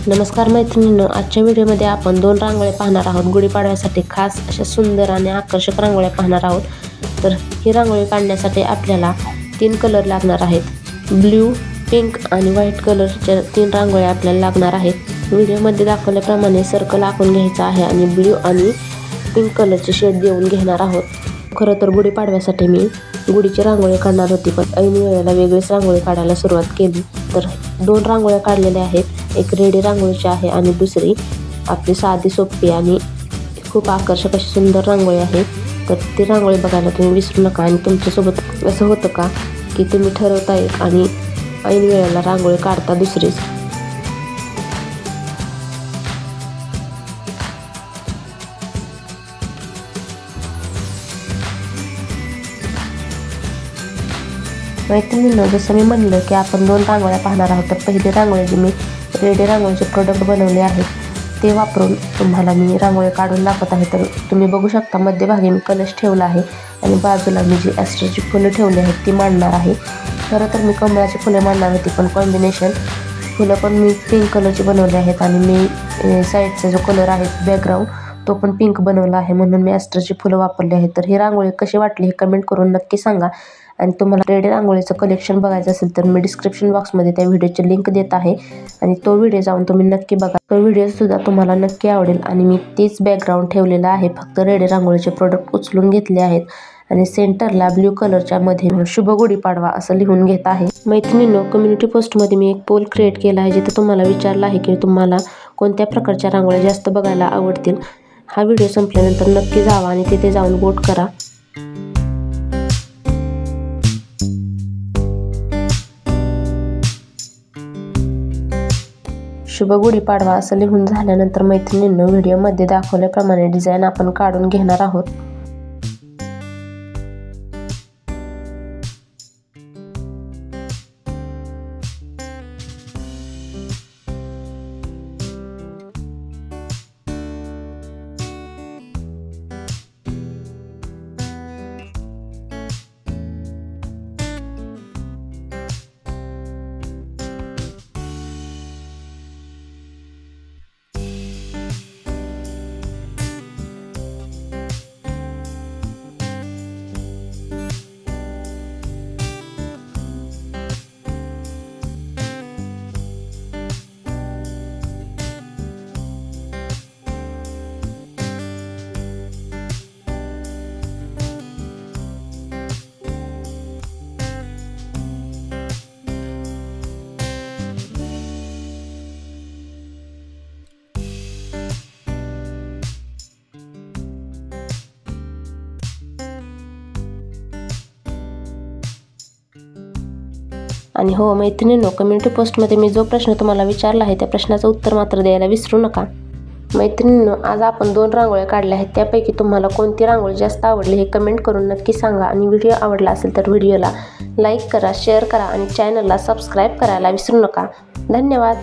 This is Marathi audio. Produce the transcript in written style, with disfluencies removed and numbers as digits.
नमस्कार मैत्रिणींनो, आजच्या व्हिडिओमध्ये आपण 2 रांगोळ्या पाहणार आहोत। गुढीपाडव्यासाठी खास अशा सुंदर आणि आकर्षक रांगोळ्या पाहणार आहोत। तर ही रांगोळी काढण्यासाठी आपल्याला 3 कलर लागणार आहेत। ब्ल्यू, पिंक आणि व्हाईट कलरच्या 3 रांगोळ्या आपल्याला लागणार आहेत। व्हिडिओमध्ये दाखवल्याप्रमाणे सर्कल आखून घ्यायचा आहे आणि ब्ल्यू आणि पिंक कलरचे शेड देऊन घेणार आहोत। खरं तर गुढीपाडव्यासाठी मी गुढीची रांगोळी काढणार होती, पण ऐन वेळेला वेगळीच रांगोळी काढायला सुरुवात केली। तर 2 रांगोळ्या काढलेल्या आहेत। एक रेडी रांगोळीची आहे आणि दुसरी आपली साधी सोपी आणि खूप आकर्षक अशी सुंदर रांगोळी आहे। तर ती रांगोळी बघायला तुम्ही विसरू नका। आणि तुमच्यासोबत असं होतं का की तुम्ही ठरवता एक आणि ऐन वेळेला रांगोळी काढता दुसरीच? मैत्रिणींनो, जसं मी म्हणलं की आपण 2 रांगोळ्या पाहणार आहोत। तर पहिली रांगोळी जी मी रेडी रांगोळीचे प्रोडक्ट बनवले आहेत ते वापरून तुम्हाला मी रांगोळी काढून दाखवत आहे। तर तुम्ही बघू शकता मध्यभागी मी कलश ठेवला आहे आणि बाजूला मी जी ॲस्टरची फुलं ठेवली आहेत ती मांडणार आहे। खरं तर मी कमळाची फुलं मांडणार होती, पण कॉम्बिनेशन फुलं पण मी पिंक कलरची बनवली आहेत आणि मी साईडचा जो कलर आहे बॅकग्राऊंड तो पण पिंक बनवला आहे, म्हणून मी ॲस्टरची फुलं वापरली आहेत। तर ही रांगोळी कशी वाटली हे कमेंट करून नक्की सांगा। आणि तुम्हाला रेडी रांगोळीचं कलेक्शन बघायचं असेल तर मी डिस्क्रिप्शन बॉक्समध्ये त्या व्हिडिओची लिंक देत आहे आणि तो व्हिडिओ जाऊन तुम्ही नक्की बघा। तो व्हिडिओसुद्धा तुम्हाला नक्की आवडेल। आणि मी तीच बॅकग्राऊंड ठेवलेला आहे, फक्त रेडी रांगोळीचे प्रोडक्ट उचलून घेतले आहेत आणि सेंटरला ब्ल्यू कलरच्या मध्ये शुभ गुढीपाडवा असं लिहून घेत आहे। मैत्रिणींनो, कम्युनिटी पोस्टमध्ये मी एक पोल क्रिएट केला आहे जिथे तुम्हाला विचारलं आहे की तुम्हाला कोणत्या प्रकारच्या रांगोळ्या जास्त बघायला आवडतील। हा व्हिडिओ संपल्यानंतर नक्की जावा आणि तिथे जाऊन वोट करा। शुभ गुढीपाडवा असं लिहून झाल्यानंतर मैत्रिणींनो, व्हिडिओमध्ये दाखवल्याप्रमाणे डिझाईन आपण काढून घेणार आहोत। आणि हो मैत्रिणींनो, कम्युनिटी पोस्टमध्ये मी जो प्रश्न तुम्हाला विचारला आहे त्या प्रश्नाचं उत्तर मात्र द्यायला विसरू नका। मैत्रिणींनो, आज आपण 2 रांगोळ्या काढल्या आहेत, त्यापैकी तुम्हाला कोणती रांगोळी जास्त आवडली हे कमेंट करून नक्की सांगा। आणि व्हिडिओ आवडला असेल तर व्हिडिओला लाईक करा, शेअर करा आणि चॅनलला सबस्क्राईब करायला विसरू नका। धन्यवाद।